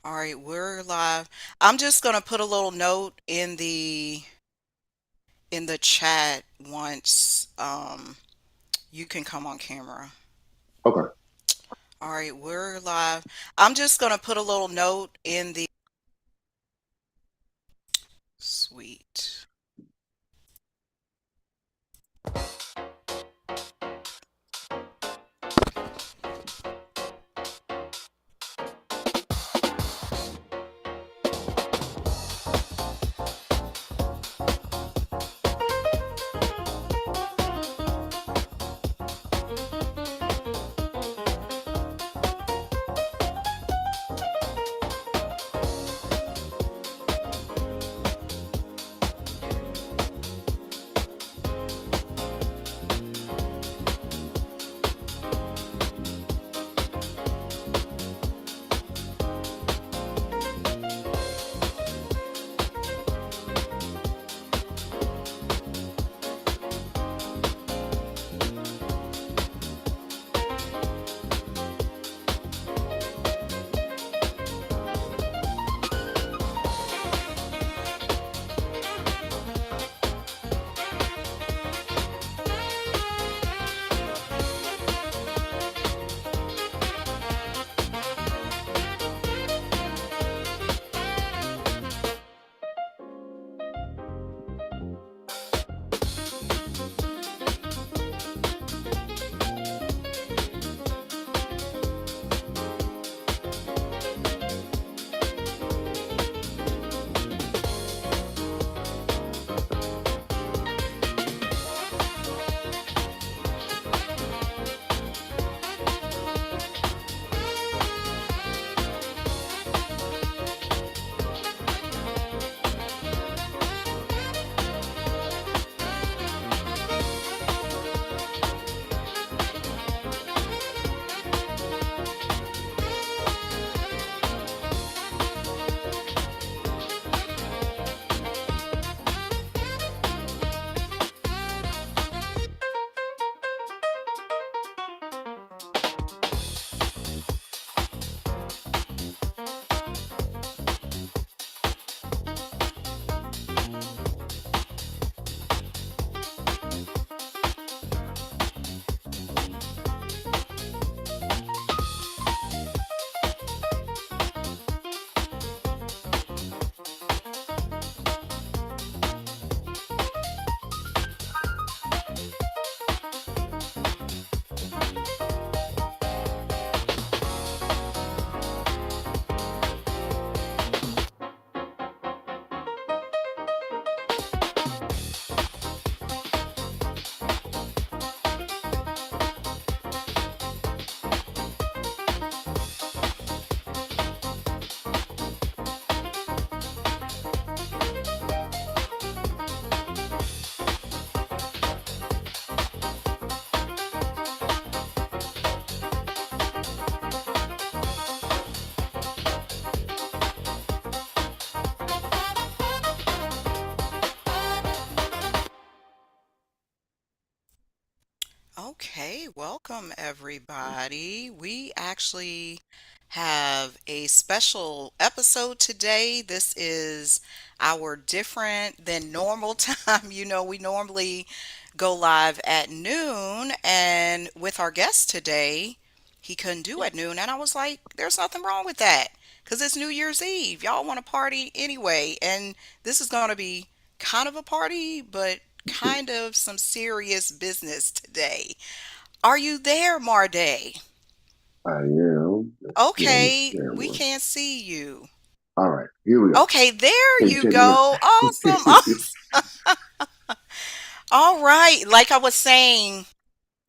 All right, we're live. I'm just gonna put a little note in the chat once you can come on camera. Okay. All right, we're live. I'm just gonna put a little note in the sweet. Okay, welcome everybody. We actually have a special episode today. This is our different than normal time. We normally go live at noon, and with our guest today, he couldn't do at noon. And I was like, there's nothing wrong with that because it's New Year's Eve. Y'all want to party anyway. And this is going to be kind of a party, but kind of some serious business today. Are you there, Mardae? I am. Let's get on this Okay, we camera. can't see you. All right, here we go. Okay, there Can, you can you go. Awesome. All right. Like I was saying,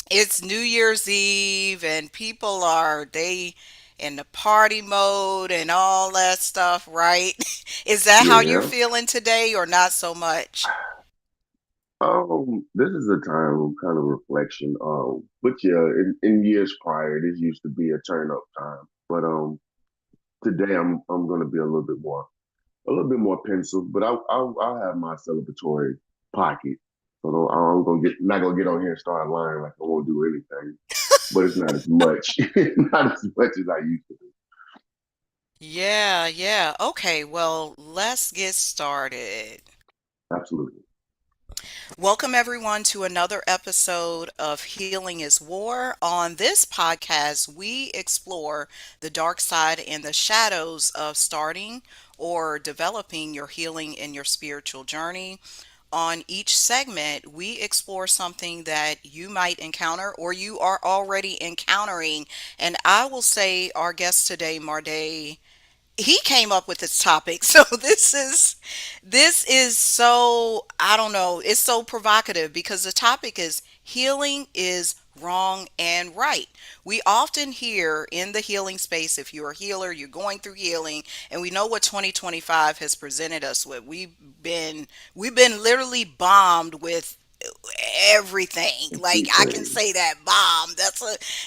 it's New Year's Eve and people are they in the party mode and all that stuff, right? Is that how you're Yeah. feeling today or not so much? This is a time of kind of reflection. But yeah, in years prior, this used to be a turn up time. But today I'm gonna be a little bit more pensive. But I'll have my celebratory pocket. So I'm gonna get not gonna get on here and start lying like I won't do anything. But it's not as much, not as much as I used to do. Yeah, yeah. Okay, well, let's get started. Absolutely. Welcome, everyone, to another episode of Healing is War. On this podcast, we explore the dark side and the shadows of starting or developing your healing in your spiritual journey. On each segment, we explore something that you might encounter or you are already encountering. And I will say, our guest today, Mardae, he came up with this topic. So this is so, I don't know, it's so provocative because the topic is healing is wrong and right. We often hear in the healing space, if you're a healer, you're going through healing, and we know what 2025 has presented us with. We've been literally bombed with everything. Like, I can Everything. say that, bomb,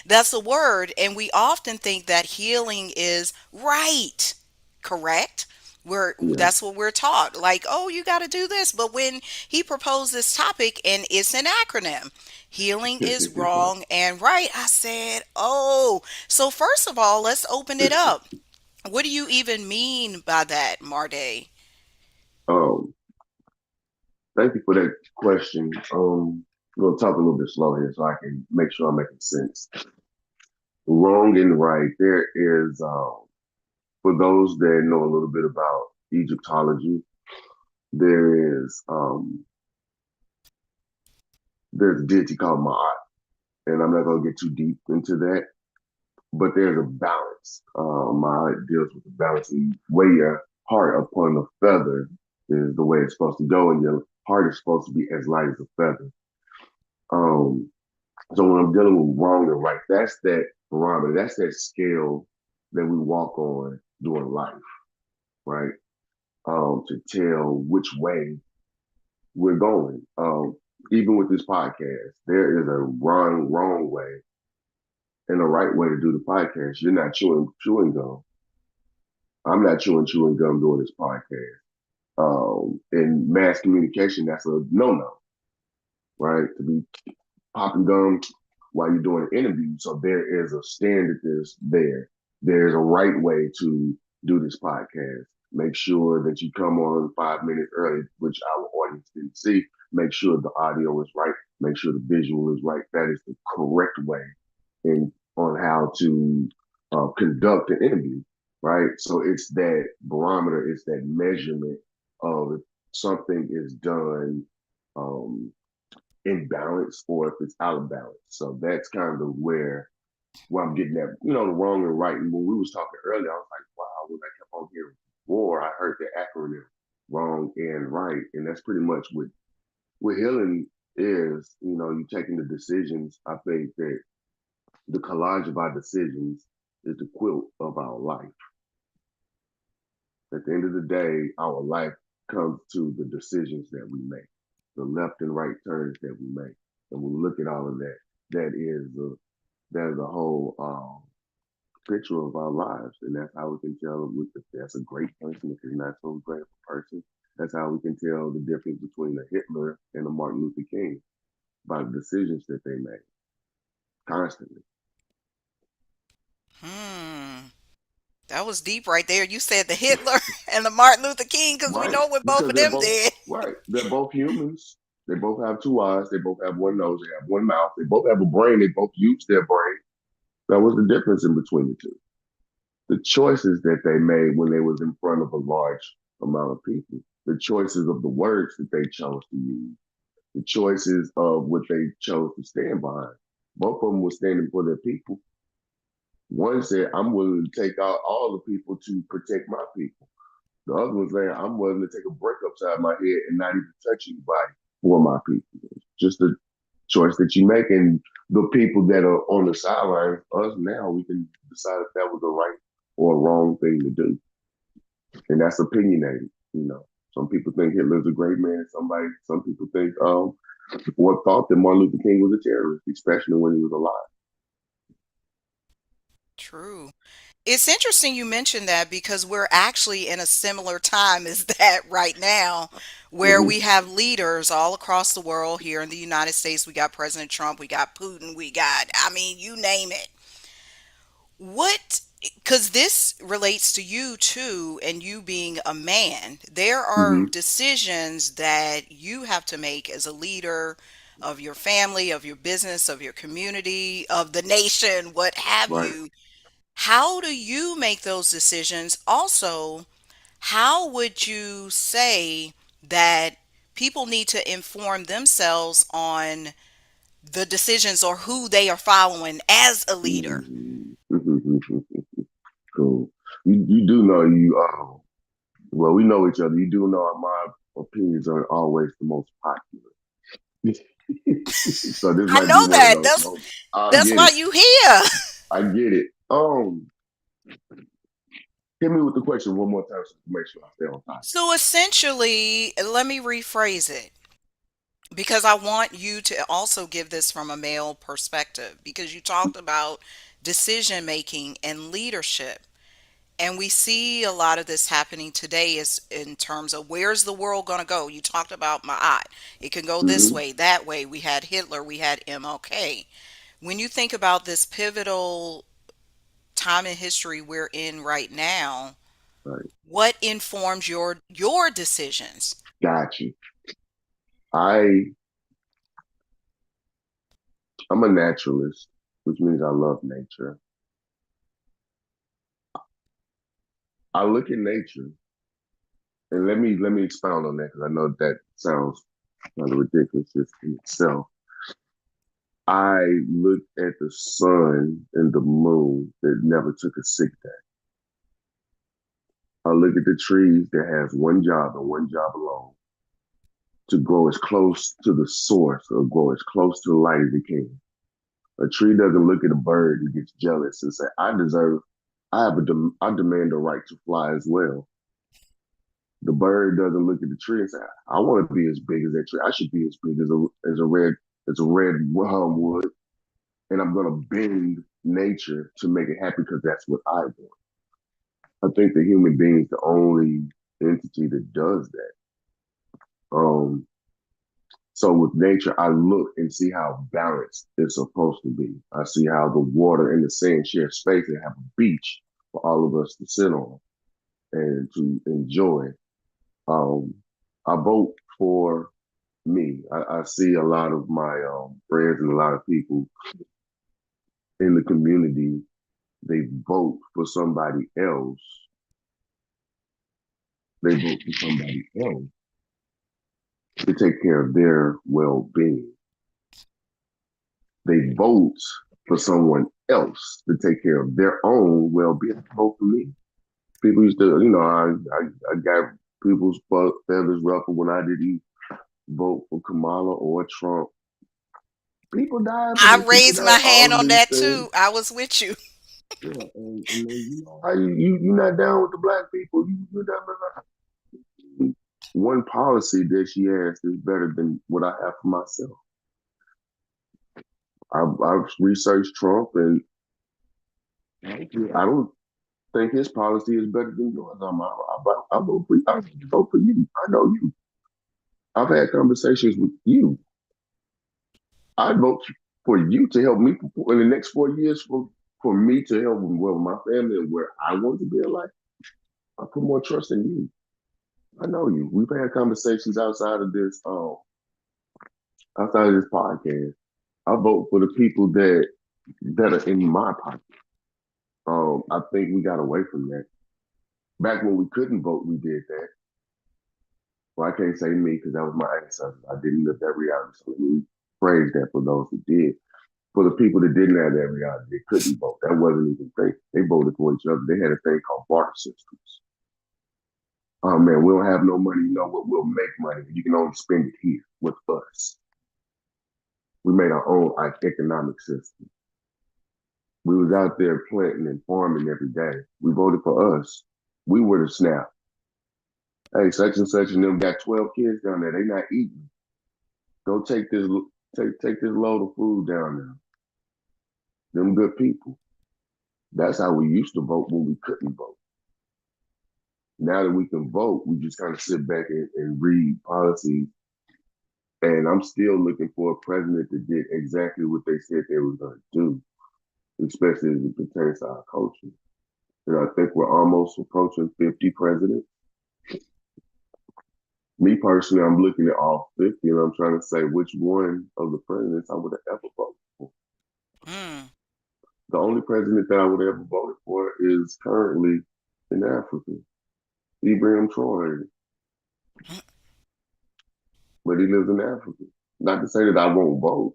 that's a word, and we often think that healing is right, correct. Yeah. That's what we're taught, like, oh, you got to do this. But when he proposed this topic, and it's an acronym, healing is wrong and right, I said, oh. So first of all, let's open it up. What do you even mean by that, Marday? um, Thank you for that question. I'm gonna talk a little bit slow here so I can make sure I'm making sense. Wrong and right. There is, for those that know a little bit about Egyptology, there is, there's a deity called Ma'at, and I'm not gonna get too deep into that. But there's a balance. Ma'at deals with the balance. And weigh your heart upon a feather is the way it's supposed to go, and your heart is supposed to be as light as a feather. Um, So when I'm dealing with wrong and right, that's that barometer, that's that scale that we walk on during life, right? To tell which way we're going. Even with this podcast, there is a wrong way and a right way to do the podcast. You're not chewing gum. I'm not chewing gum doing this podcast. In mass communication, that's a no, right? To be popping gum while you're doing an interview. So there is a standard that's there. There's a right way to do this podcast. Make sure that you come on 5 minutes early, which our audience didn't see. Make sure the audio is right. Make sure the visual is right. That is the correct way in on how to conduct an interview, right? So it's that barometer, it's that measurement of if something is done um, in balance or if it's out of balance. So that's kind of where I'm getting at, the wrong and right. And when we was talking earlier, I was like, wow, when I kept on hearing war, I heard the acronym wrong and right. And that's pretty much what healing is. You taking the decisions. I think that the collage of our decisions is the quilt of our life. At the end of the day, our life comes to the decisions that we make, the left and right turns that we make. And when we look at all of that, that is a that is a whole picture of our lives, and that's how we can tell if that's a great person, if he's not so great of a person. That's how we can tell the difference between a Hitler and a Martin Luther King by the decisions that they make constantly. Hmm. That was deep right there. You said the Hitler and the Martin Luther King, because we Right, know what both because of they're them both did. right. They're both humans. They both have two eyes. They both have one nose. They have one mouth. They both have a brain. They both use their brain. That was the difference in between the two. The choices that they made when they was in front of a large amount of people, the choices of the words that they chose to use, the choices of what they chose to stand behind. Both of them were standing for their people. One said, I'm willing to take out all the people to protect my people. The other one saying, I'm willing to take a brick upside my head and not even touch anybody for my people. It's just a choice that you make. And the people that are on the sidelines, us now, we can decide if that was a right or a wrong thing to do. And that's opinionated. Some people think Hitler's a great man. Some people think or thought that Martin Luther King was a terrorist, especially when he was alive. True. It's interesting you mentioned that because we're actually in a similar time as that right now, where Mm-hmm. we have leaders all across the world. Here in the United States, we got President Trump, we got Putin, I mean, you name it. What? because this relates to you too, and you being a man, there are Hmm. decisions that you have to make as a leader of your family, of your business, of your community, of the nation, what have Right. you. How do you make those decisions? Also, how would you say that people need to inform themselves on the decisions or who they are following as a leader? Hmm. Cool. You do know you well, we know each other. You do know my opinions aren't always the most popular. So this I might be know one of that. those That's moments. I that's get why it. you here. I get it. Hit me with the question one more time so to make sure I stay on topic. So essentially, let me rephrase it because I want you to also give this from a male perspective because you talked about decision making and leadership. And we see a lot of this happening today is in terms of where's the world going to go? You talked about Ma'at. It can go this Hmm. way, that way. We had Hitler, we had MLK. When you think about this pivotal time in history we're in right now, Right. what informs your decisions? Got you. I I'm a naturalist, which means I love nature. I look at nature, and let me expound on that because I know that sounds kind of ridiculous just in itself. I look at the sun and the moon that never took a sick day. I look at the trees that has one job and one job alone to grow as close to the source or grow as close to the light as it can. A tree doesn't look at a bird and gets jealous and say, I demand the right to fly as well. The bird doesn't look at the tree and say, I want to be as big as that tree. I should be as big as a red wood, and I'm gonna bend nature to make it happen because that's what I want. I think the human being is the only entity that does that. Um, so with nature, I look and see how balanced it's supposed to be. I see how the water and the sand share space and have a beach for all of us to sit on and to enjoy. Um, I vote for me. I see a lot of my friends and a lot of people in the community. They vote for somebody else. They vote for somebody else to take care of their well-being. They vote for someone else to take care of their own well-being. Vote for me. People used to, I got people's feathers ruffled when I didn't vote for Kamala or Trump. People die for I this. People raised die. my All hand of on these that things. too. I was with you. Yeah, and then, how you not down with the black people? You down. One policy that she has is better than what I have for myself. I've researched Trump, and I don't think his policy is better than yours. I vote for you. I vote for you. I know you. I've had conversations with you. I vote for you to help me in the next 4 years for me to help well my family and where I want to be in life. I put more trust in you. I know you. We've had conversations outside of this podcast. I vote for the people that are in my pocket. I think we got away from that. Back when we couldn't vote, we did that. Well, I can't say me because that was my ancestors. I didn't live that reality. So let me phrase that for those who did. For the people that didn't have that reality, they couldn't vote. That wasn't even a thing. They voted for each other. They had a thing called barter systems. Oh man, we don't have no money. You know what? We'll make money. You can only spend it here with us. We made our own economic system. We was out there planting and farming every day. We voted for us. We were the snap. Hey, such and such and them got 12 kids down there. They not eating. Go take this load of food down there. Them good people. That's how we used to vote when we couldn't vote. Now that we can vote, we just kind of sit back and read policies. And I'm still looking for a president to get exactly what they said they were going to do, especially as it pertains to our culture. I think we're almost approaching 50 presidents. Me personally, I'm looking at all 50 and I'm trying to say which one of the presidents I would have ever voted for. Mm. The only president that I would ever voted for is currently in Africa, Ibrahim Traore, but he lives in Africa. Not to say that I won't vote,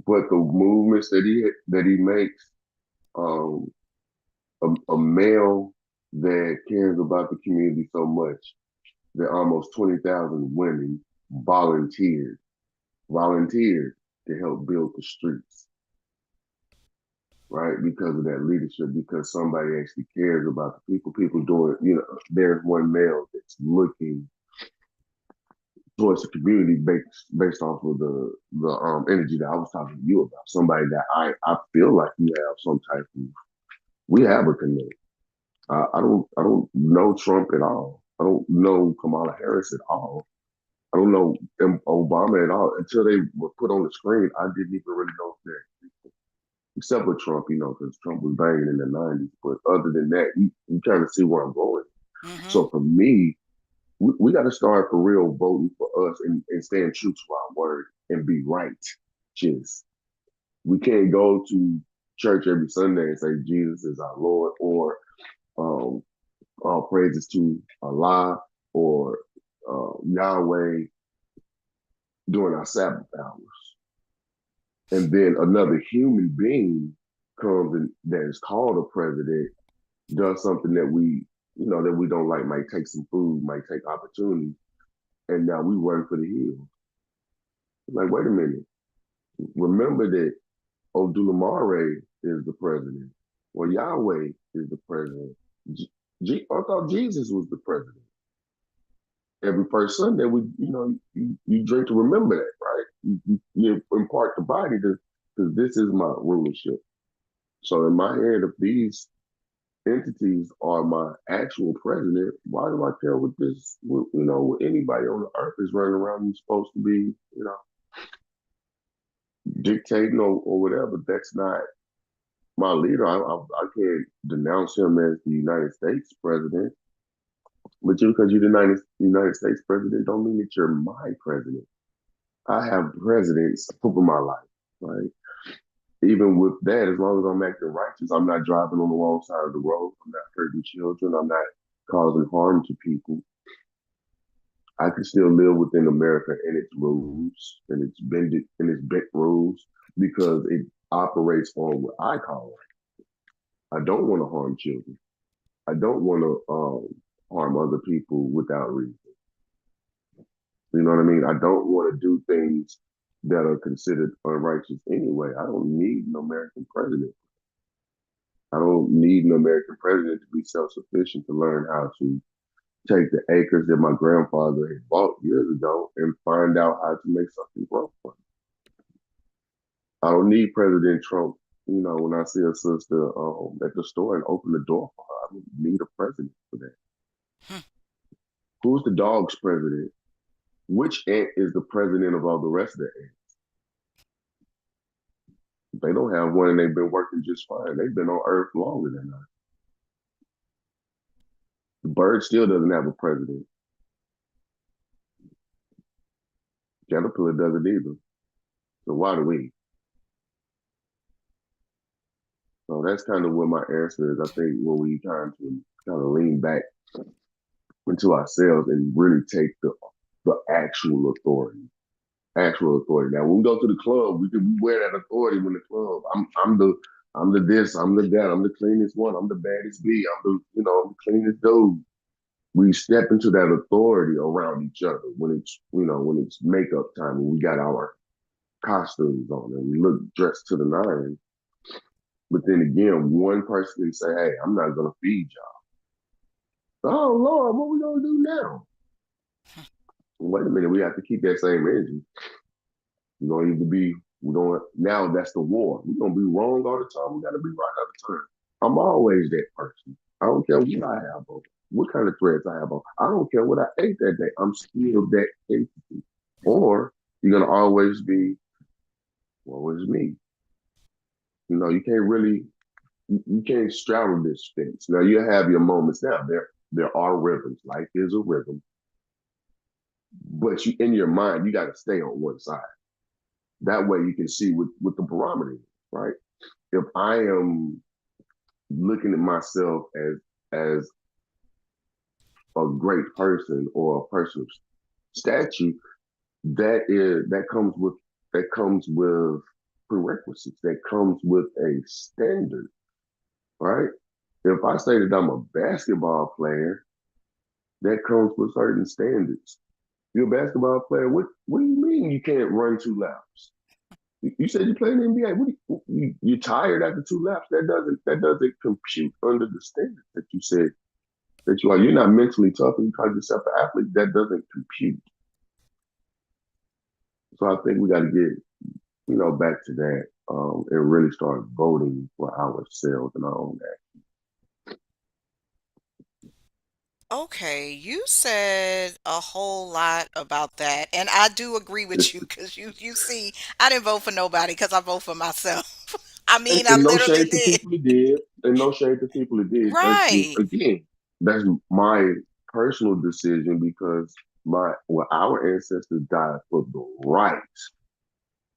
but the movements that he makes, um, a male that cares about the community so much that almost 20,000 women volunteered volunteered to help build the streets, right? Because of that leadership, because somebody actually cares about the people. People doing, there's one male that's looking towards the community based off of the energy that I was talking to you about. Somebody that I feel like you have some type of we have a connect. I don't know Trump at all. I don't know Kamala Harris at all. I don't know Obama at all until they were put on the screen. I didn't even really know that, except for Trump, because Trump was banging in the '90s. But other than that, you kind of see where I'm going. Mm-hmm. So for me, we got to start for real voting for us and staying true to our word and be right. Just we can't go to church every Sunday and say Jesus is our Lord or um, all praises to Allah or Yahweh during our Sabbath hours. And then another human being comes and that is called a president does something that we don't like, might take some food, might take opportunity, and now we run for the hills. Like, wait a minute. Remember that Odulamare is the president, or Yahweh is the president. I thought Jesus was the president. Every first Sunday, you drink to remember that, right? You impart the body because this is my rulership. So in my head, if these entities are my actual president, why do I care what what anybody on the earth is running around who's supposed to be, dictating or whatever? That's not my leader. I can't denounce him as the United States president, but just because you're the United States president don't mean that you're my president. I have presidents over my life, right? Even with that, as long as I'm acting righteous, I'm not driving on the wrong side of the road. I'm not hurting children. I'm not causing harm to people. I can still live within America and its rules and its bent rules because it operates on what I call right. I don't want to harm children. I don't want to harm other people without reason. You know what I mean? I don't want to do things that are considered unrighteous anyway. I don't need an American president. I don't need an American president to be self sufficient to learn how to take the acres that my grandfather had bought years ago and find out how to make something grow for him. I don't need President Trump. When I see a sister at the store and open the door for her, I don't need a president for that. Hmm. Who's the dog's president? Which ant is the president of all the rest of the ants? They don't have one and they've been working just fine. They've been on Earth longer than us. The bird still doesn't have a president. Caterpillar doesn't either. So why do we? So that's kind of what my answer is. I think when we trying to kind of lean back into ourselves and really take the actual authority. Actual authority. Now when we go to the club, we wear that authority when the club. I'm the this, I'm the that, I'm the cleanest one, I'm the baddest bee, I'm the cleanest dude. We step into that authority around each other when it's makeup time and we got our costumes on and we look dressed to the nine. But then again, one person can say, "Hey, I'm not gonna feed y'all." Oh Lord, what we gonna do now? Wait a minute, we have to keep that same energy. We're gonna either be we're going now that's the war. We're gonna be wrong all the time. We gotta be right all the time. I'm always that person. I don't care what I have on, what kind of threads I have on. I don't care what I ate that day. I'm still that entity. Or you're gonna always be, well, it's me. You can't really you can't straddle this fence. Now you have your moments. Now there are rhythms. Life is a rhythm, but you in your mind you got to stay on one side. That way you can see what the barometer is, right? If I am looking at myself as a great person or a person of statue, that comes with prerequisites. That comes with a standard, right? If I say that I'm a basketball player, that comes with certain standards. You're a basketball player. What do you mean you can't run two laps? You said you play in the NBA. You're tired after two laps. That doesn't compute under the standards that you said that you are. You're not mentally tough and you call yourself an athlete. That doesn't compute. So I think we got to get back to that and really start voting for ourselves and our own Okay, you said a whole lot about that, and I do agree with you actions. because you see, I didn't vote for nobody because I vote for myself. I and, mean, I and no literally shade to did. people who did, and no shade to people who did. Right. Again, that's my personal decision because our ancestors died for the right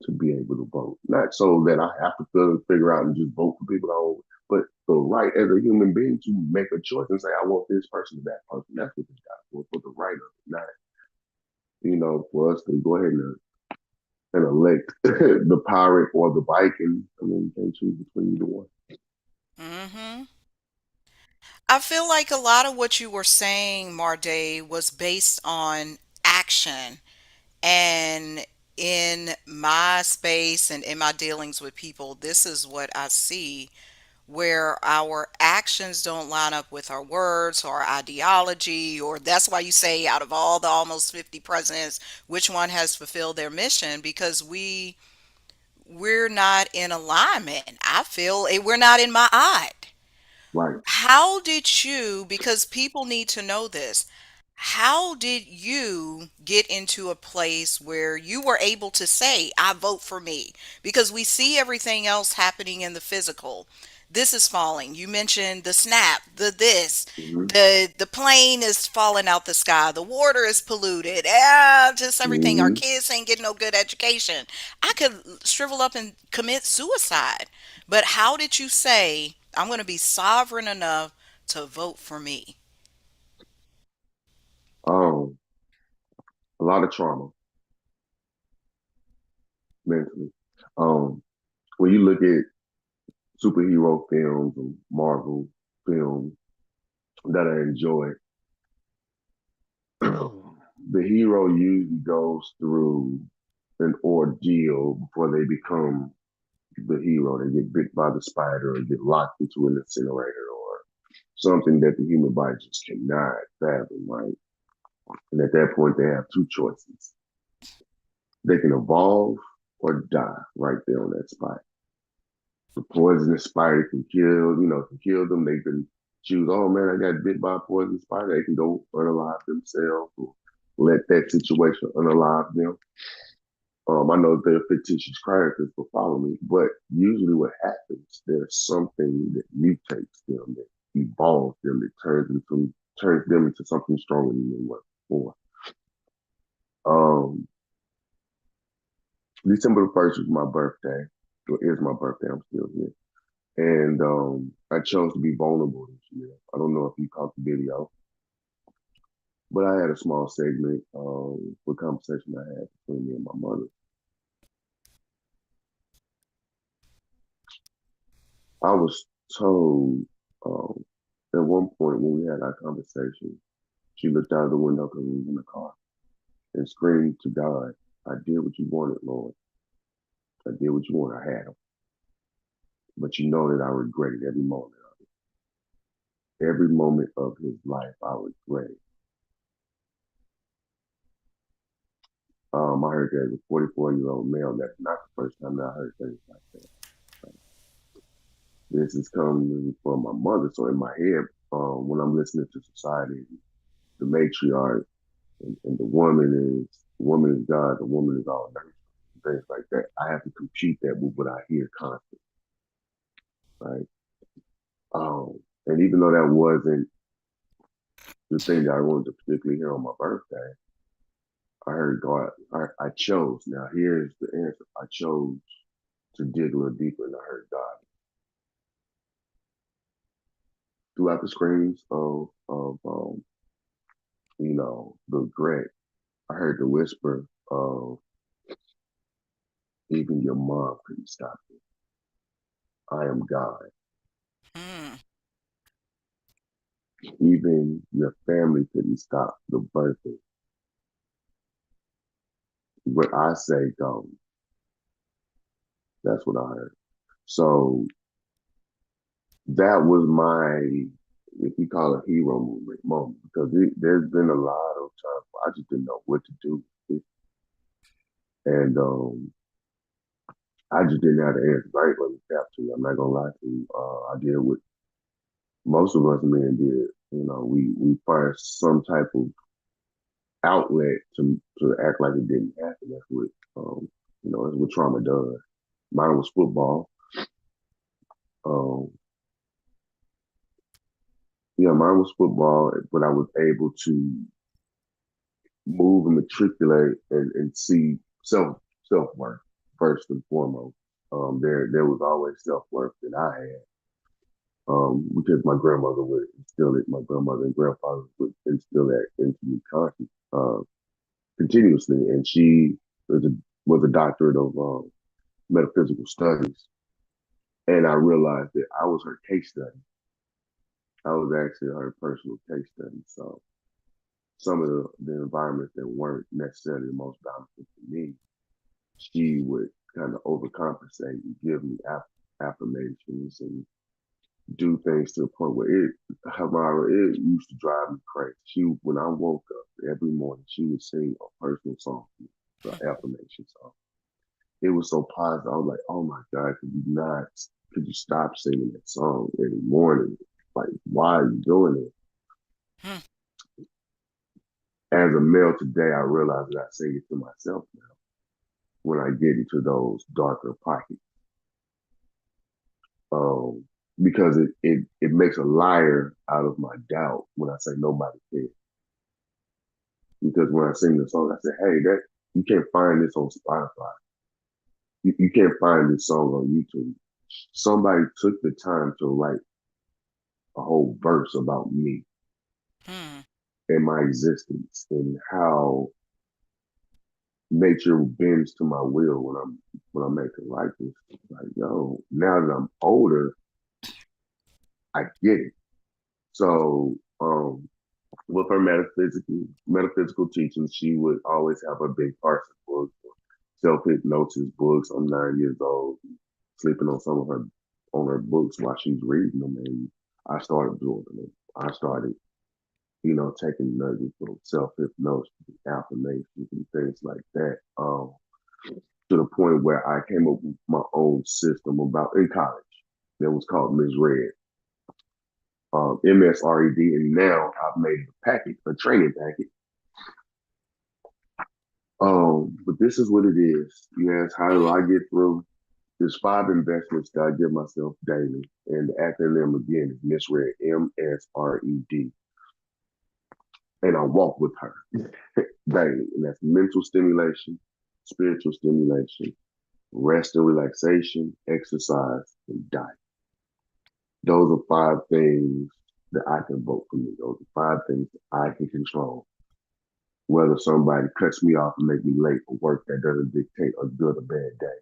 to be able to vote, not so that I have to figure out and just vote for people I don't, but the right as a human being to make a choice and say I want this person or that person. That's what they died for the right of it, not for us to go ahead and elect the pirate or the Viking. I mean, you can't choose between either one. Hmm. I feel like a lot of what you were saying, Mardae, was based on action. And in my space and in my dealings with people, this is what I see where our actions don't line up with our words or our ideology, or that's why you say out of all the almost 50 presidents, which one has fulfilled their mission? Because we're not in alignment. I feel we're not in my eye. Right. How did you, because people need to know this, how did you get into a place where you were able to say, I vote for me? Because we see everything else happening in the physical. This is falling. You mentioned the snap, the this, Mm-hmm. the plane is falling out the sky, the water is polluted, just everything. Our Mm-hmm. kids ain't getting no good education. I could shrivel up and commit suicide. But how did you say, I'm going to be sovereign enough to vote for me? Um, a lot of trauma mentally. Um, when you look at superhero films and Marvel films that I enjoy, the hero usually goes through an ordeal before they become the hero. They get bit by the spider or get locked into an incinerator or something that the human body just cannot fathom, right? And at that point, they have two choices. They can evolve or die right there on that spot. The poisonous spider can kill them. They can choose, oh man, I got bit by a poisonous spider. They can go unalive themselves or let that situation unalive them. I know they're fictitious characters, but follow me. But usually, what happens, there's something that mutates them, that evolves them, that turns them into something stronger than they were before. Um, December the 1st was my birthday. Or is my birthday. I'm still here. And I chose to be vulnerable this year. I don't know if you caught the video, but I had a small segment with conversation I had between me and my mother. I was told um, at one point when we had our conversation, she looked out of the window because we was in the car and screamed to God, I did what you wanted, Lord. I did what you wanted. I had him. But you know that I regretted every moment. Every moment of his life, I regretted. I heard that as a 44-year-old male. That's not the first time that I heard things like that. This is coming from my mother. So in my head, when I'm listening to society, the matriarch and the woman is God, the woman is all nurture, things like that. I have to compute that with what I hear constantly, right? And even though that wasn't the thing that I wanted to particularly hear on my birthday, I heard God. I chose. Now here's the answer. I chose to dig a little deeper, and I heard God throughout the screams of the regret. I heard the whisper of even your mom couldn't stop me. I am God. Hmm. Even your family couldn't stop the birthing. What I say goes. That's what I heard. So that was my, if you call it hero moment, because there's been a lot of times where I just didn't know what to do. And I just didn't have the answers. I ain't gonna cap to you. I'm not gonna lie to you. I did what most of us men did. We find some type of outlet to act like it didn't happen. That's what trauma does. Mine was football. Um, yeah, mine was football, but I was able to move and matriculate and see self worth first and foremost. There was always self worth that I had. Because my grandmother would instill it, my grandmother and grandfather would instill that into me continuously. And she was a doctorate of metaphysical studies. And I realized that I was her case study. I was actually her personal case study. So some of the environments that weren't necessarily the most dominant for me, she would kind of overcompensate and give me affirmations and do things to the point where it used to drive me crazy. When I woke up every morning, she would sing a personal song, the affirmation song. It was so positive. I was like, oh my God, could you stop singing that song every morning? Like, why are you doing it? Hmm. As a male today, I realize that I sing it to myself now when I get into those darker pockets. Um, because it makes a liar out of my doubt when I say nobody cares. Because when I sing the song, I say, hey, that you can't find this on Spotify. You can't find this song on YouTube. Somebody took the time to write a whole verse about me Hmm. and my existence and how nature bends to my will when I'm making like this. Like, yo, now that I'm older, I get it. So with her metaphysical teachings, she would always have a big Carson book, self hypnosis books. I'm 9 years old, sleeping on her books while she's reading them, and I started doing them. I started, taking nuggets of self hypnosis, affirmations, and things like that. To the point where I came up with my own system about in college that was called MSRED, MSRED, and now I've made a training packet. But this is what it is. You ask, how do I get through? There's 5 investments that I give myself daily, and the acronym again is MSRED, MSRED, and I walk with her daily, and that's mental stimulation, spiritual stimulation, rest and relaxation, exercise, and diet. Those are 5 things that I can vote for me. Those are 5 things that I can control. Whether somebody cuts me off and make me late for work, that doesn't dictate a good or bad day.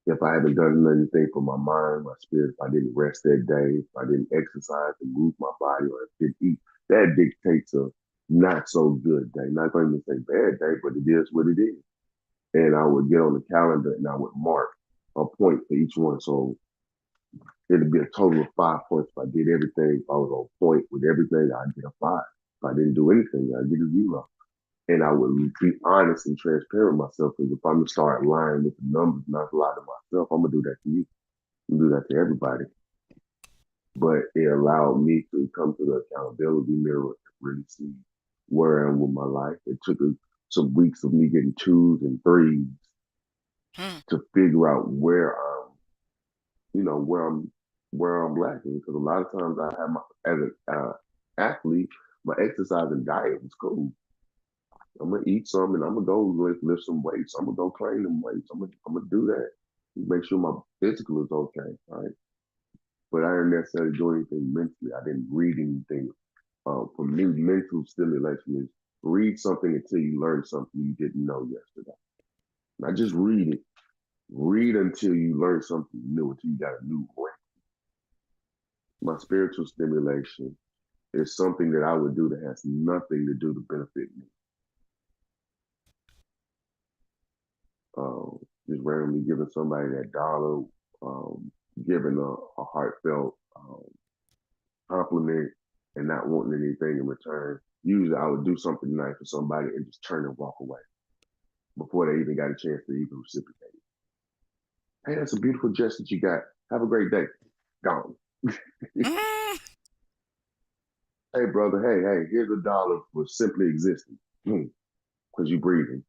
If I haven't done anything for my mind, my spirit, if I didn't rest that day, if I didn't exercise and move my body, or if I didn't eat, that dictates a not so good day. Not going to say bad day, but it is what it is. And I would get on the calendar and I would mark a point for each one. So it'd be a total of 5 points. If I did everything, if I was on point with everything, I'd get a 5. If I didn't do anything, I'd get a 0. And I would be honest and transparent with myself. Because if I'm gonna start lying with the numbers, not lie to myself, I'm gonna do that to you. I'm gonna do that to everybody. But it allowed me to come to the accountability mirror and really see where I am with my life. It took some weeks of me getting 2s and 3s Hmm. to figure out where I'm where I'm lacking because a lot of times I have my as an athlete, my exercise and diet was cool. I'm gonna eat some and I'm gonna go lift some weights. I'm gonna go claim them weights. I'm gonna do that. Make sure my physical is okay, right? But I didn't necessarily do anything mentally. I didn't read anything. For me, mental stimulation is read something until you learn something you didn't know yesterday. Not just read it. Read until you learn something new, until you got a new way. My spiritual stimulation is something that I would do that has nothing to do to benefit me. Just randomly giving somebody that dollar, giving a heartfelt compliment, and not wanting anything in return. Usually, I would do something nice for somebody and just turn and walk away before they even got a chance to even reciprocate. Hey, that's a beautiful dress that you got. Have a great day. Gone. Mm, Hey, brother. Hey, here's $1 for simply existing. Because you breathing.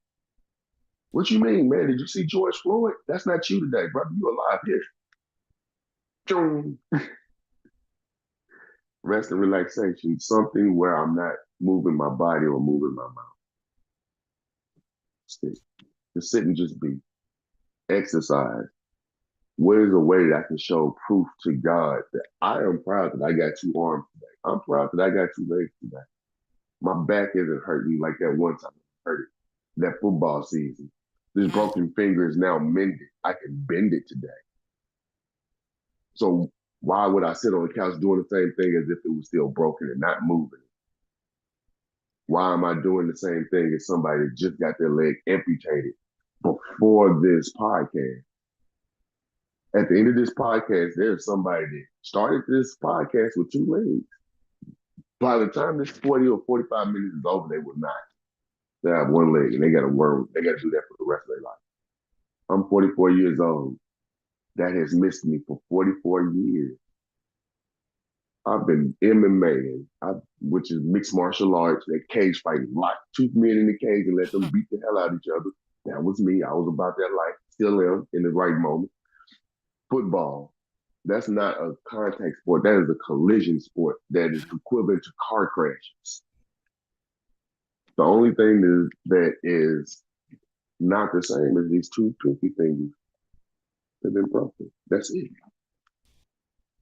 What you mean, man? Did you see George Floyd? That's not you today, brother. You alive here. Rest and relaxation. Something where I'm not moving my body or moving my mouth. Sit. Just sit and just be. Exercise. What is a way that I can show proof to God that I am proud that I got 2 arms today? I'm proud that I got 2 legs today. My back isn't hurting like that one time I hurt it. That football season. This mm, broken finger is now mended. I can bend it today. So why would I sit on the couch doing the same thing as if it was still broken and not moving? Why am I doing the same thing as somebody that just got their leg amputated before this podcast? At the end of this podcast, there's somebody that started this podcast with 2 legs. By the time this 40 or 45 minutes is over, they will not. They have 1 leg and they got to work. They got to do that for the rest of their life. I'm 44 years old. That has missed me for 44 years. I've been MMA, which is mixed martial arts, that cage fighting, locked 2 men in the cage and let them beat the hell out of each other. That was me. I was about that life. Still am in the right moment. Football. That's not a contact sport. That is a collision sport that is equivalent to car crashes. The only thing that is not the same as these two pinky fingers that have been broken. That's it.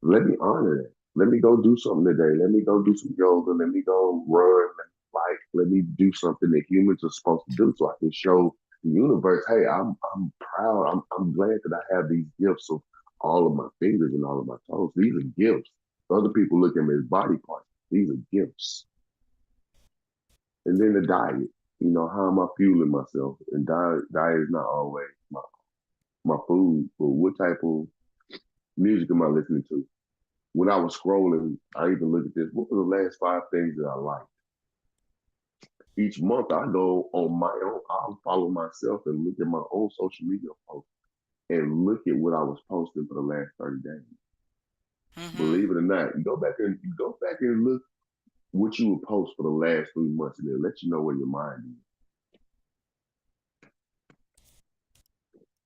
Let me honor that. Let me go do something today. Let me go do some yoga. Let me go run. Let me bike. Let me do something that humans are supposed to do so I can show the universe, hey, I'm proud. I'm glad that I have these gifts of all of my fingers and all of my toes. These are gifts. Other people look at them as body parts. These are gifts. And then the diet. How am I fueling myself? And diet is not always my food, but what type of music am I listening to? When I was scrolling, I even looked at this. What were the last 5 things that I liked? Each month, I go on my own. I'll follow myself and look at my own social media posts and look at what I was posting for the last 30 days. mm-hmm. Believe it or not, you go back and look what you would post for the last 3 months, and it'll let you know where your mind is.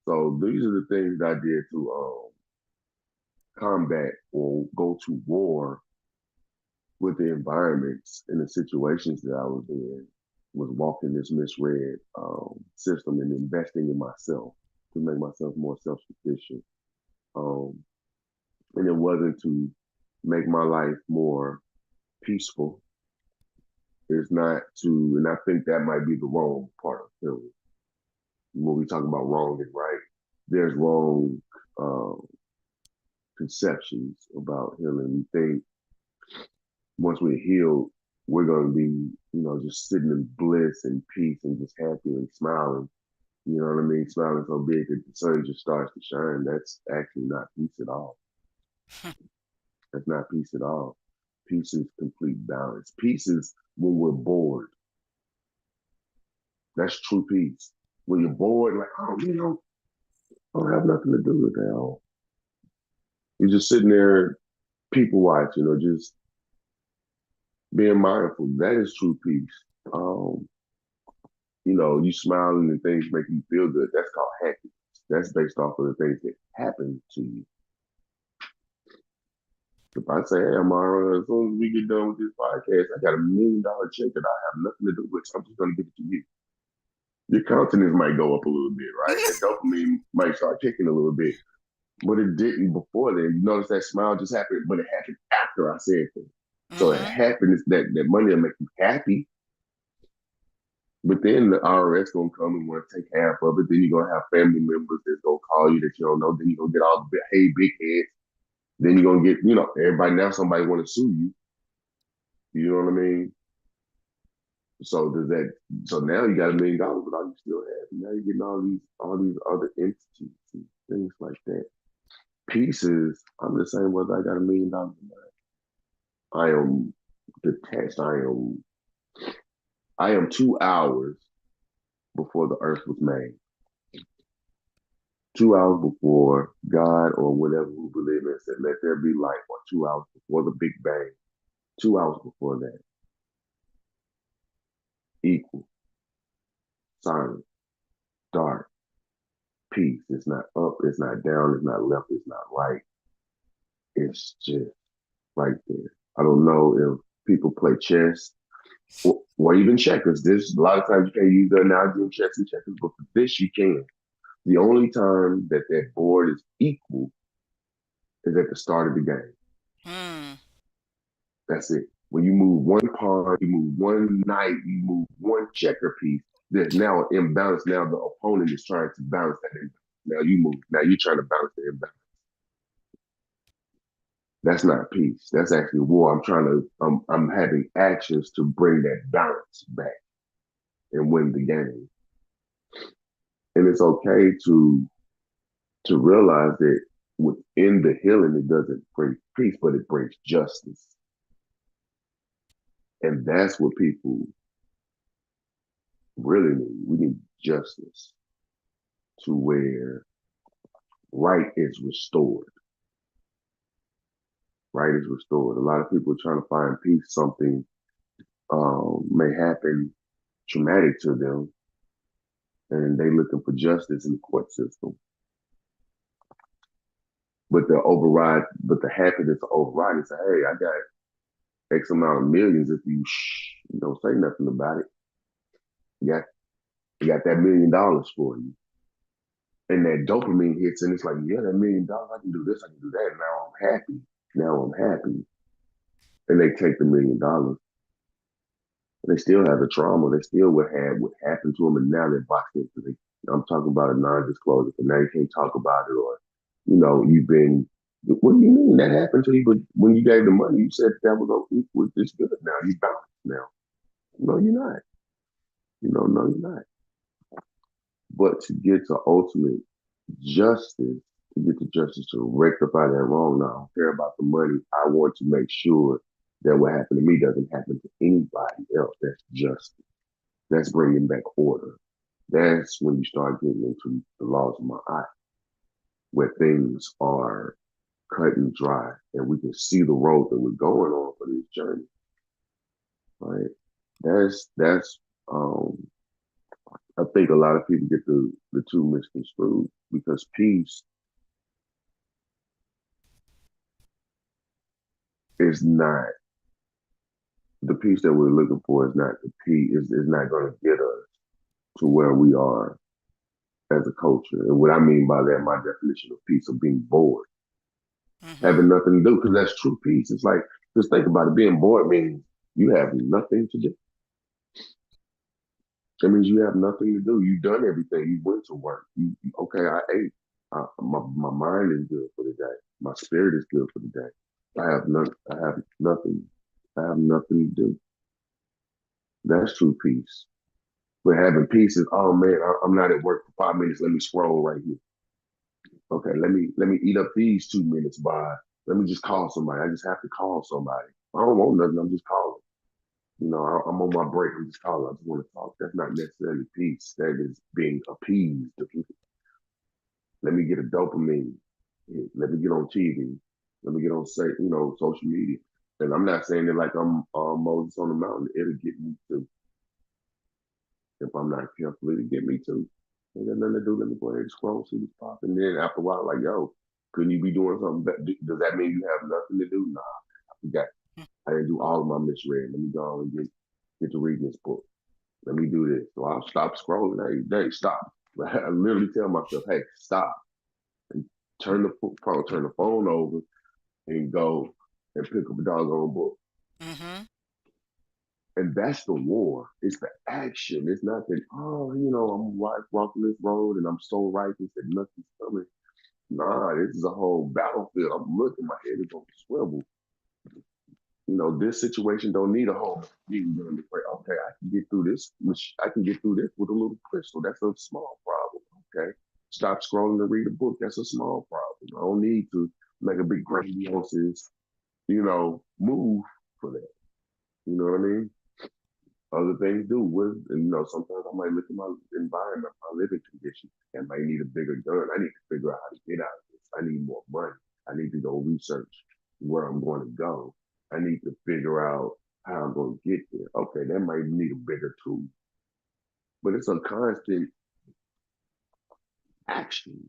So these are the things that I did to combat or go to war with the environments and the situations that I was in, was walking this misread system and investing in myself to make myself more self-sufficient. Um, and it wasn't to make my life more peaceful. It's not to, and I think that might be the wrong part of healing. When we talk about wrong and right, there's wrong uh, conceptions about healing. We think once we're healed, we're going to be, just sitting in bliss and peace and just happy and smiling. You know what I mean? Smiling so big that the sun just starts to shine. That's actually not peace at all. That's not peace at all. Peace is complete balance. Peace is when we're bored. That's true peace. When you're bored, like, oh, I don't have nothing to do today. You're just sitting there, people watching, or just being mindful. That is true peace. Um, you smiling and things make you feel good. That's called happiness. That's based off of the things that happen to you. If I say, hey, Amara, as soon as we get done with this podcast, I got $1 million check that I have nothing to do with, so I'm just gonna give it to you. Your countenance might go up a little bit, right? That dopamine might start kicking a little bit, but it didn't before then. You notice that smile just happened, but it happened after I said that. So it Mm-hmm. happened that money will make you happy, but then the IRS gonna come and want to take half of it. Then you're gonna have family members that's gonna call you that you don't know. Then you're gonna get all the hey big heads. Then you're gonna get, everybody now somebody wanna sue you. You know what I mean? So does that so now you got $1 million, but are you still happy? Now you're getting all these other entities and things like that. Pieces, I'm the same whether I got $1 million or not. I am detached. I am 2 hours before the earth was made. 2 hours before God or whatever who believe in said, let there be light, or 2 hours before the Big Bang. 2 hours before that, equal, silent, dark, peace. It's not up, it's not down, it's not left, it's not right. It's just right there. I don't know if people play chess or even checkers. There's a lot of times you can't use the analogy of chess and checkers, but for this you can. The only time that that board is equal is at the start of the game. Hmm. That's it. When you move one pawn, you move one knight, you move one checker piece, there's now an imbalance. Now the opponent is trying to balance that imbalance. Now you move. Now you're trying to balance the imbalance. That's not peace. That's actually war. I'm having actions to bring that balance back and win the game. And it's okay to realize that within the healing, it doesn't bring peace, but it brings justice. And that's what people really need. We need justice to where right is restored. Right is restored. A lot of people are trying to find peace. Something may happen traumatic to them, and they looking for justice in the court system. But the happiness to override and say, hey, I got X amount of millions if you don't say nothing about it. You got you got that $1 million for you. And that dopamine hits and it's like, yeah, that $1 million, I can do this, I can do that. Now I'm happy. Now I'm happy. And they take the $1 million. They still have the trauma. They still would have what happened to them, and now they're boxed into it. I'm talking about a non-disclosure, and now you can't talk about it, or you've been. What do you mean that happened to you? But when you gave the money, you said that was okay. It's good now. You bounced now. No, you're not. No, you're not. But to get to ultimate justice, to get to justice to rectify that wrong, now I don't care about the money. I want to make sure that what happened to me doesn't happen to anybody else. That's justice. That's bringing back order. That's when you start getting into the laws of my eye, where things are cut and dry, and we can see the road that we're going on for this journey. Right? That's I think a lot of people get the two misconstrued because peace is not the peace that we're looking for is not the peace is not going to get us to where we are as a culture. And what I mean by that, my definition of peace of being bored, Mm-hmm. having nothing to do, because that's true peace. It's like, just think about it. Being bored means you have nothing to do. That means you have nothing to do. You've done everything. You went to work. Okay, I ate. My mind is good for the day. My spirit is good for the day. I have none. I have nothing. I have nothing to do. That's true peace. But having peace is, oh man, I'm not at work for 5 minutes. Let me scroll right here. Okay, let me eat up these 2 minutes by. Let me just call somebody. I just have to call somebody. I don't want nothing. I'm just calling. I'm on my break. I'm just calling. I just want to talk. That's not necessarily peace. That is being appeased. Let me get a dopamine hit. Let me get on TV. Let me get on, say, social media. And I'm not saying it like I'm Moses on the mountain. It'll get me too. If I'm not careful, it'll get me too. Ain't got nothing to do. Let me go ahead and scroll, see what's popping. And then after a while, like, yo, Couldn't you be doing something? Does that mean you have nothing to do? Nah, I forgot. I didn't do all of my misread. Let me go on and get to reading this book. Let me do this. So I'll stop scrolling. Hey, stop. I literally tell myself, hey, stop. And turn the phone over and go and pick up a doggone book. Mm-hmm. And that's the war. It's the action. It's not that, oh, I'm walking this road and I'm so righteous that nothing's coming. Nah, this is a whole battlefield. I'm looking, my head is on the swivel. This situation don't need a whole machine gun to pray. Okay, I can get through this. I can get through this with a little pistol. That's a small problem. Okay, stop scrolling to read a book. That's a small problem. I don't need to make a big grandiose, move for that. You know what I mean? Other things do. Sometimes I might look at my environment, my living conditions, and might need a bigger gun. I need to figure out how to get out of this. I need more money. I need to go research where I'm going to go. I need to figure out how I'm going to get there. Okay, that might need a bigger tool, but it's a constant action,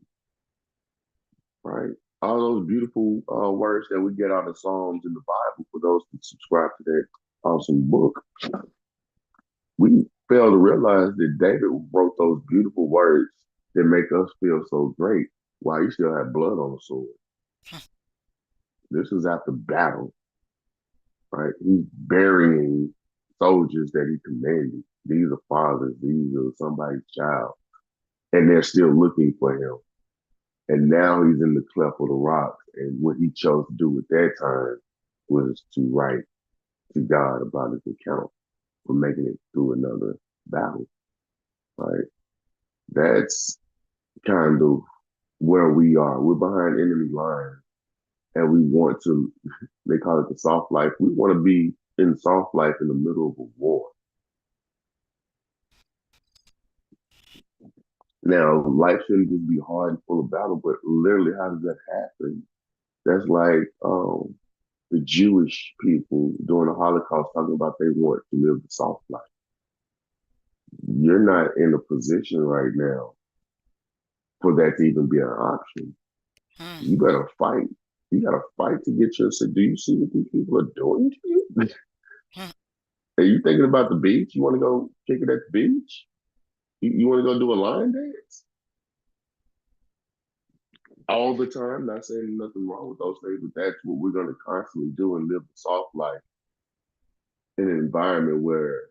right? All those beautiful words that we get out of Psalms in the Bible, for those that subscribe to that awesome book, we fail to realize that David wrote those beautiful words that make us feel so great while he still had blood on the sword. This is after battle, right? He's burying soldiers that he commanded. These are fathers, these are somebody's child, and they're still looking for him. And now he's in the cleft of the rock. And what he chose to do at that time was to write to God about his account for making it through another battle, right? That's kind of where we are. We're behind enemy lines and we want to, they call it the soft life. We want to be in soft life in the middle of a war. Now, life shouldn't just be hard and full of battle, but literally, how does that happen? That's like the Jewish people during the Holocaust talking about they want to live the soft life. You're not in a position right now for that to even be an option. You better fight. You got to fight to get your. Do you see what these people are doing to you? Mm-hmm. Are you thinking about the beach? You want to go kick it at the beach? You want to go do a line dance all the time? Not saying nothing wrong with those things, but that's what we're going to constantly do and live the soft life in an environment where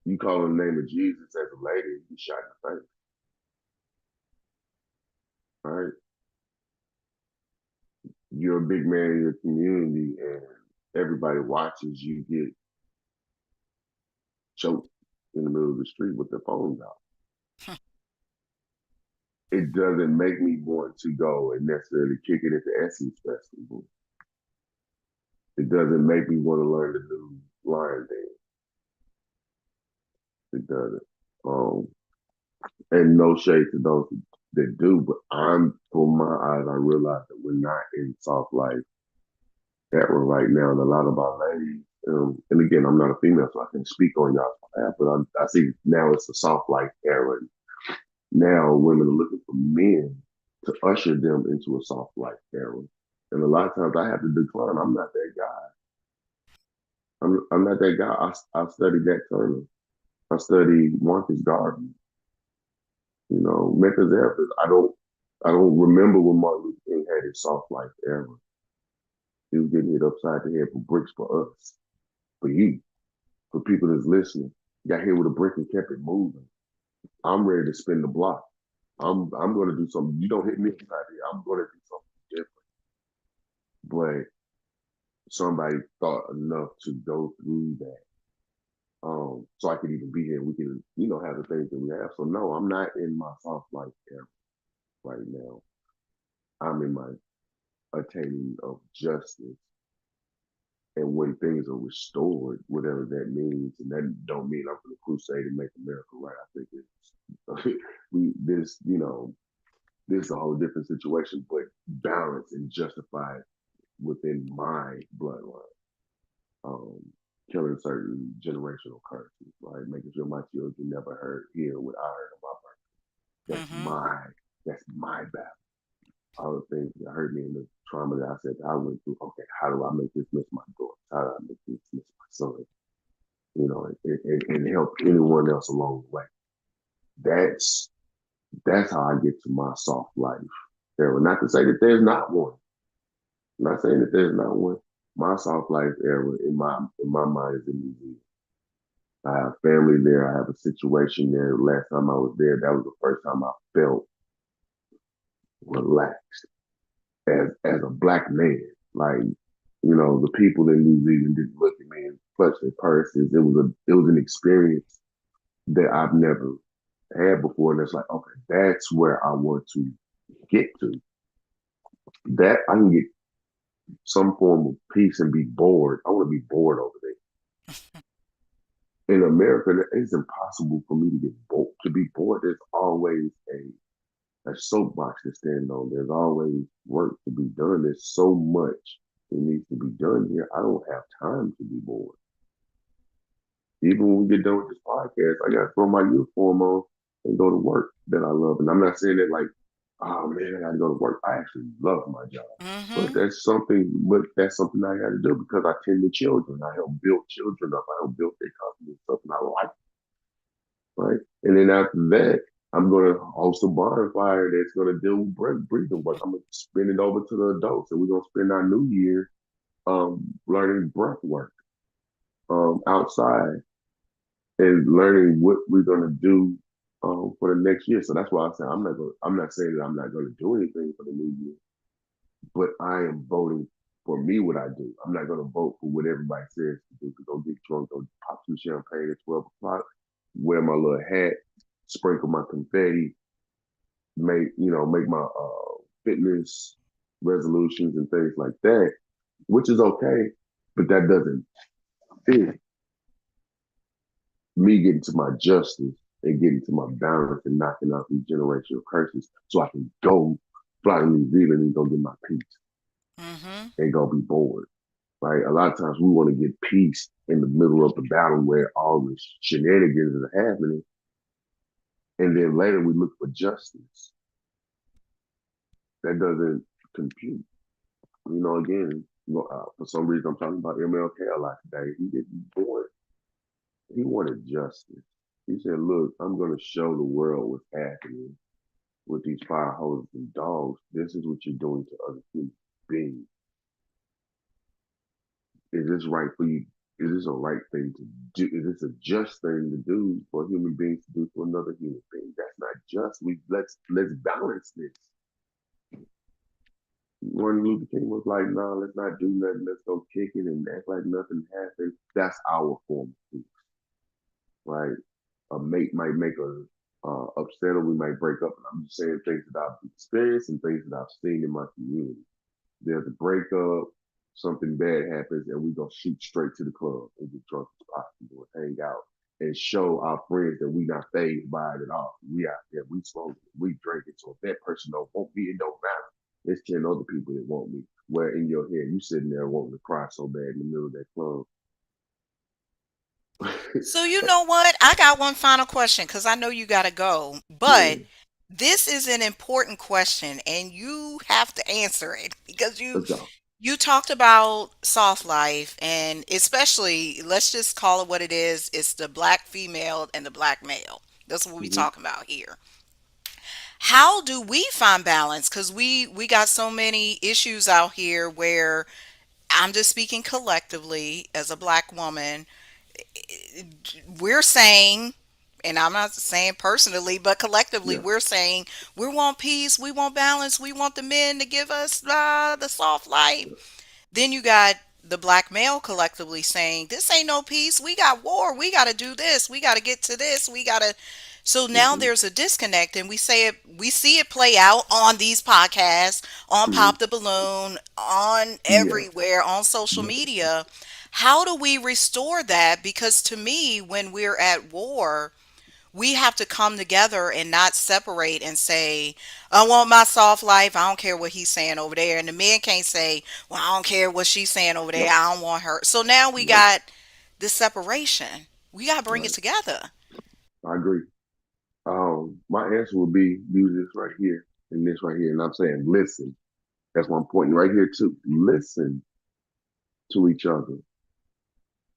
you call on the name of Jesus as a lady and you shot in the face. All right, you're a big man in your community, and everybody watches you get choked in the middle of the street with their phones out. It doesn't make me want to go and necessarily kick it at the Essence Festival. It doesn't make me want to learn the new line dance. It doesn't. Um, and no shade to those that do, but from my eyes, I realize that we're not in soft life era right now, and a lot of our ladies. And again, I'm not a female, so I can speak on y'all's behalf, but I see now it's a soft life era. Now women are looking for men to usher them into a soft life era. And a lot of times I have to decline. I'm not that guy. I'm not that guy. I studied that Turner. I studied Marcus Garvey. Mental therapist. I don't remember when Martin Luther King had his soft life era. He was getting hit upside the head for bricks for us, for you, for people that's listening. Got hit with a brick and kept it moving. I'm ready to spin the block. I'm going to do something. You don't hit me upside the head. I'm going to do something different. But somebody thought enough to go through that. So I could even be here. We can, have the things that we have. So no, I'm not in my soft life era right now. I'm in my attaining of justice. And when things are restored, whatever that means, and that don't mean I'm going to crusade and make America right. I think it's this is a whole different situation, but balanced and justified within my bloodline. Um, Killing certain generational curses, right? Making sure my children never hear what I heard of my birth. That's Mm-hmm. my That's my battle. All the things that hurt me and the trauma that I said that I went through. Okay, how do I make this miss my daughter? How do I make this miss my son? And help anyone else along the way. That's that's how I get to my soft life era. Not to say that there's not one. I'm not saying that there's not one. My soft life era in my mind is in New Zealand. I have family there. I have a situation there. Last time I was there, that was the first time I felt relaxed as a black man. Like, the people in New Zealand didn't look at me and clutch their purses. It was an experience that I've never had before. And it's like, okay, that's where I want to get to. That I can get some form of peace and be bored. I want to be bored over there. In America, it's impossible for me to get bored. To be bored, there's always a soapbox to stand on. There's always work to be done. There's so much that needs to be done here. I don't have time to be bored. Even when we get done with this podcast, I got to throw my uniform on and go to work that I love. And I'm not saying that like, oh man, I got to go to work. I actually love my job. But Mm-hmm. that's something I got to do because I tend to children. I help build children up. I help build their confidence up, and I like it, right. And then after that, I'm gonna host a bonfire that's gonna deal with breathing work. I'm gonna spin it over to the adults, and we're gonna spend our new year learning breath work outside and learning what we're gonna do for the next year. So that's why I say I'm not saying that I'm not gonna do anything for the new year, but I am voting for me what I do. I'm not gonna vote for what everybody says to do. To go get drunk, go pop some champagne at 12 o'clock, wear my little hat, sprinkle my confetti, make my fitness resolutions and things like that, which is okay, but that doesn't fit me getting to my justice and getting to my balance and knocking out these generational curses so I can go fly to New Zealand and go get my peace Mm-hmm. and go be bored. Right? A lot of times we want to get peace in the middle of the battle where all the shenanigans are happening, and then later we look for justice. That doesn't compute. Again, for some reason I'm talking about MLK a lot today. He didn't want. He wanted justice. He said, "Look, I'm going to show the world what's happening with these fire hoses and dogs. This is what you're doing to other human beings. Is this right for you? Is this a right thing to do? Is this a just thing to do for human beings to do to another human being? That's not just. Let's balance this." Martin Luther King was like, "No, let's not do nothing. Let's go kick it and act like nothing happened." That's our form of peace, right? A mate might make us upset, or we might break up. And I'm just saying things that I've experienced and things that I've seen in my community. There's a breakup, something bad happens, and we go shoot straight to the club and get drunk as possible and hang out and show our friends that we not phased by it at all. We out there, we smoking, we drinking. So if that person don't want me, it don't matter. There's 10 other people that want me. Where in your head, you sitting there wanting to cry so bad in the middle of that club. So you know what? I got one final question because I know you got to go, but Yeah, this is an important question and you have to answer it because you let's go. you talked about soft life and especially let's just call it what it is. It's the black female and the black male. That's what we're Mm-hmm. talking about here. How do we find balance? Because we got so many issues out here where I'm just speaking collectively as a black woman we're saying, and I'm not saying personally, but collectively, Yeah. we're saying we want peace, we want balance, we want the men to give us the soft life. Then you got the black male collectively saying, this ain't no peace. We got war. We got to do this. We got to get to this. We got to. So now Mm-hmm. there's a disconnect, and we see it play out on these podcasts, on Mm-hmm. Pop the Balloon, on Yeah. everywhere, on social Yeah. media. How do we restore that? Because to me, when we're at war, we have to come together and not separate and say, I want my soft life. I don't care what he's saying over there. And the men can't say, well, I don't care what she's saying over there. Yep. I don't want her. So now we Yep. got this separation. We got to bring it Right. together. I agree. My answer would be use this right here. in this right here. And I'm saying, listen. That's one point right here too. Listen to each other.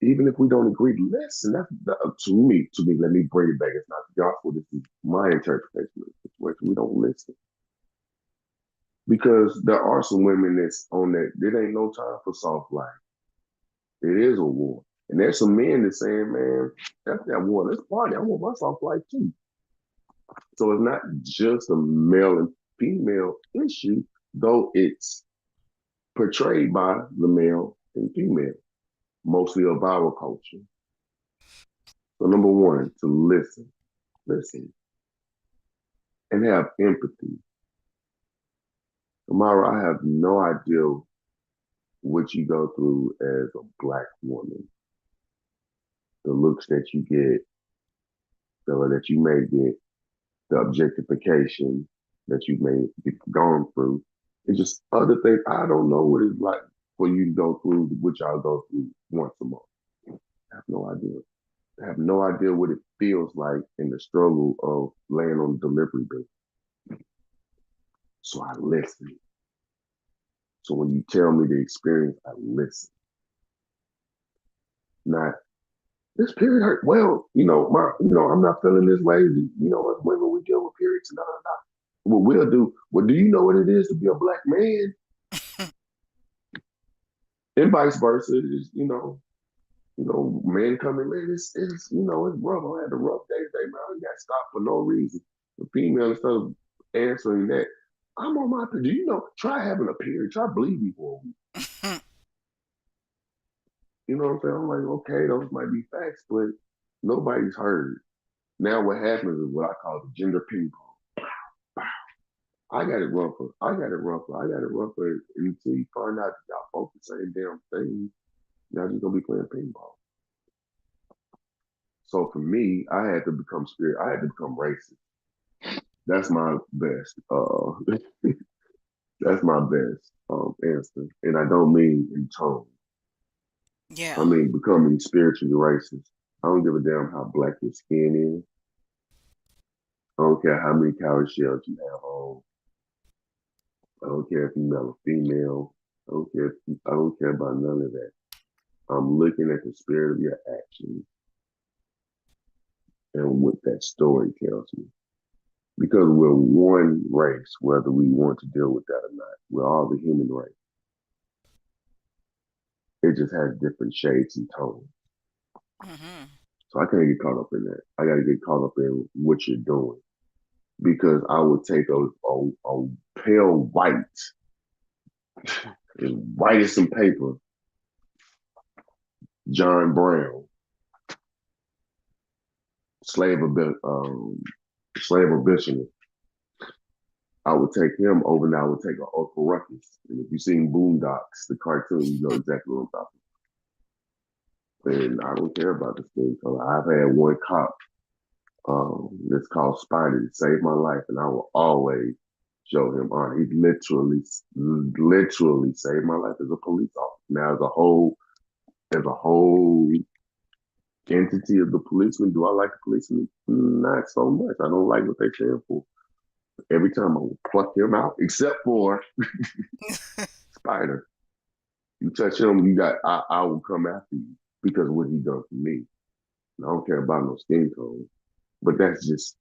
Even if we don't agree, listen. That's to me. To me, let me bring it back. It's not the gospel. This is my interpretation of the situation. We don't listen because there are some women that's on that. There ain't no time for soft life. It is a war, and there's some men that's saying, "Man, that's that war. Let's party. I want my soft life too." So it's not just a male and female issue, though it's portrayed by the male and female, mostly of our culture. So number one, to listen, and have empathy. Amara, I have no idea what you go through as a black woman, the looks that you get, that you may get, the objectification that you may be gone through. It's just other things. I don't know what it's like for you to go through what y'all go through once a month. I have no idea. I have no idea what it feels like in the struggle of laying on the delivery bed. So I listen. So when you tell me the experience, I listen. Not this period hurt. Well, I'm not feeling this way. As women we deal with periods and what we'll do. Well, do you know what it is to be a black man? And vice versa. Is men coming, man, it's rough. I had a rough day, man. I got stopped for no reason. The female, instead of answering that, I'm on my period. Do you know? Try having a period. Try bleeding for a week. You know what I'm saying? I'm like, okay, those might be facts, but nobody's heard. Now what happens is what I call the gender ping pong. I got it rougher. I got it rougher. I got it rougher until you find out that y'all both the same damn thing. Y'all just gonna be playing ping pong. So for me, I had to become spirit. I had to become racist. That's my best. That's my best answer, and I don't mean in tone. I Yeah. mean becoming spiritually racist. I don't give a damn how black your skin is. I don't care how many calorie shells you have on. I don't care if you're male or female. I don't care about none of that. I'm looking at the spirit of your actions and what that story tells me. Because we're one race, whether we want to deal with that or not. We're all the human race. It just has different shades and tones. Hmm. So I can't get caught up in that. I got to get caught up in what you're doing. Because I would take a pale white, as white as some paper, John Brown, slave slave abolitionist. I would take him over and I would take an Uncle Ruckus. And if you've seen Boondocks, the cartoon, you know exactly what I'm talking about. And I don't care about the skin color. I've had one cop that's called Spider to save my life, and I will always show him honor. He literally saved my life as a police officer. Now, as a whole entity of the policeman, do I like the policeman? Not so much. I don't like what they stand for. Every time I will pluck him out, except for Spider. You touch him, I will come after you because of what he done for me. And I don't care about no skin tone. But that's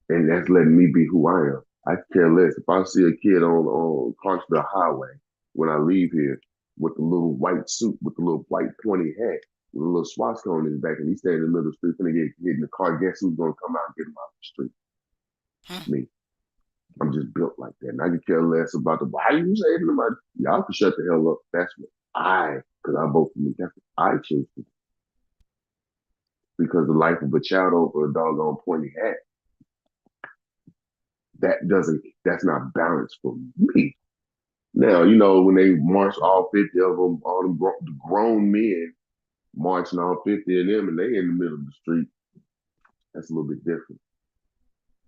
letting me be who I am. I care less. If I see a kid on Clarksville Highway when I leave here with the little white suit, with the little white pointy hat, with a little swastika on his back, and he's standing in the middle of the street, gonna get hit in the car, guess who's gonna come out and get him out of the street? Me. I'm just built like that. And I could care less about why you saving them. Y'all can shut the hell up. That's what because I vote for me. That's what I choose to do. Because the life of a child over a doggone pointy hat, that's not balanced for me. Now, when they march all 50 of them, all them grown men marching all 50 of them and they in the middle of the street, that's a little bit different.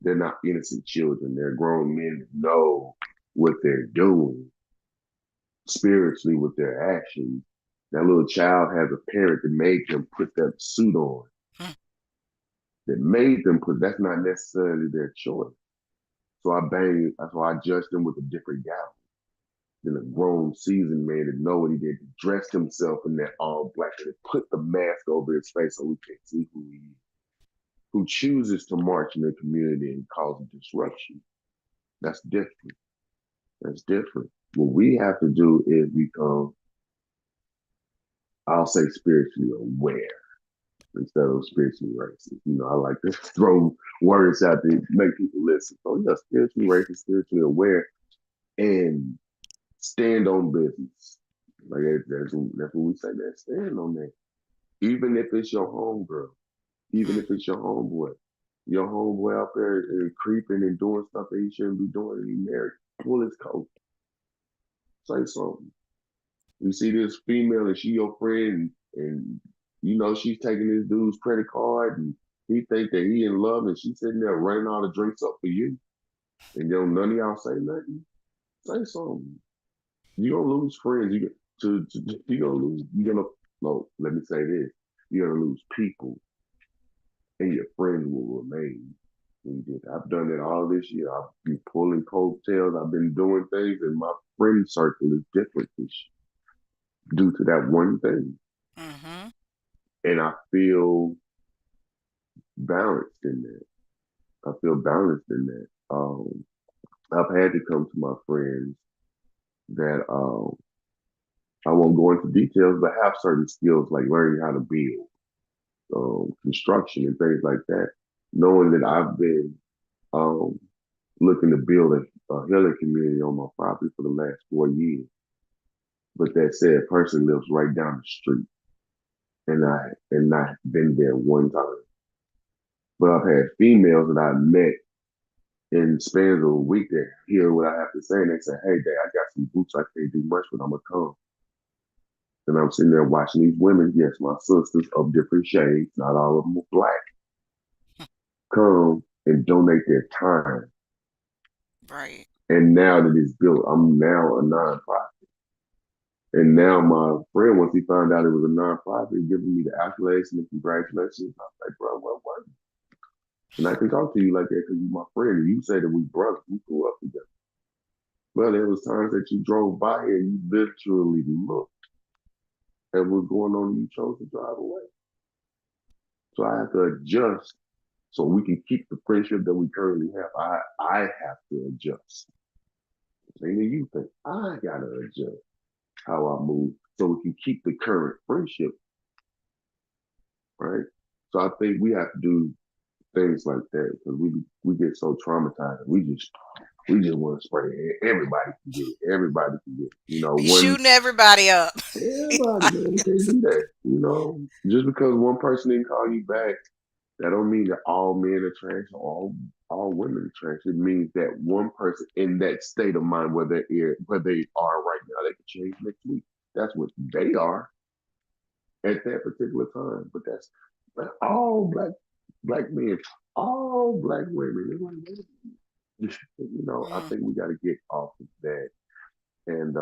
They're not innocent children. They're grown men that know what they're doing spiritually with their actions. That little child has a parent that made them put that suit on, that made them put, that's not necessarily their choice. So I bang, so I judged him with a different gavel than a grown seasoned man to know what he did. He dressed himself in that all black and put the mask over his face so we can't see who he is. Who chooses to march in the community and cause a disruption. That's different. That's different. What we have to do is become, I'll say, spiritually aware instead of spiritually racist. I like to throw words out to make people listen. So yeah, spiritually racist, spiritually aware, and stand on business. Like that's what we say. That stand on that. Even if it's your homegirl, even Mm, if it's your homeboy out there creeping and doing stuff that he shouldn't be doing, and he married, pull his coat, say something. You see this female and she your friend, and she's taking this dude's credit card, and he think that he in love, and she's sitting there running all the drinks up for you, and none of y'all say nothing. Say something. You gonna lose friends. You gonna lose. You gonna no. Let me say this. You're gonna lose people, and your friends will remain. I've done it all this year. I've been pulling coattails. I've been doing things, and my friend circle is different this year due to that one thing. mm-hmm. And I feel balanced in that. I feel balanced in that. I've had to come to my friends that I won't go into details, but have certain skills like learning how to build, construction, and things like that. Knowing that I've been um, looking to build a healing community on my property for the last 4 years. But that said person lives right down the street, and I've been there one time. But I've had females that I met in spans of a week that hear what I have to say, and they say, "Hey, Dad, I got some boots. I can't do much, but I'm gonna come." And I'm sitting there watching these women, yes, my sisters of different shades, not all of them are black, come and donate their time. Right. And now that it's built, I'm now a nonprofit. And now my friend, once he found out it was a nonprofit, giving me the accolades and the congratulations. I was like, bro, what? And I can talk to you like that because you're my friend. And you say that we brothers, we grew up together. Well, there was times that you drove by and you literally looked at what's going on and you chose to drive away. So I have to adjust so we can keep the friendship that we currently have. I have to adjust. Same as you think. I gotta adjust how I move so we can keep the current friendship, right? So I think we have to do things like that because we get so traumatized. We just want to spray it. Everybody can get it. Everybody can get it. Be One shooting everybody up. everybody, man, we can't do that. Just because one person didn't call you back, that don't mean that all men are trash or all women are trash. It means that one person in that state of mind where they are right now, they can change next week. That's what they are at that particular time. But that's all black men, all black women. I Mm. think we got to get off of that and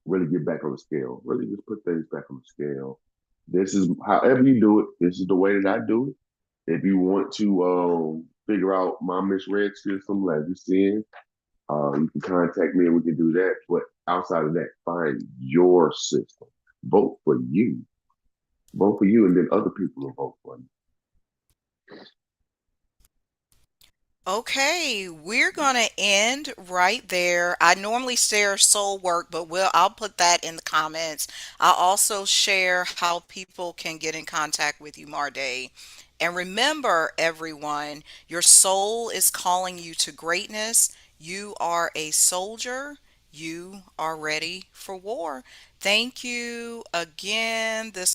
really get back on the scale. Really just put things back on the scale. This is however you do it. This is the way that I do it. If you want to figure out my MSRED system, like you said, you can contact me and we can do that. But outside of that, find your system. Vote for you. Vote for you, and then other people will vote for you. Okay, we're gonna end right there. I normally share soul work, but I'll put that in the comments. I'll also share how people can get in contact with you, Marday. And remember, everyone, your soul is calling you to greatness. You are a soldier. You are ready for war. Thank you again. This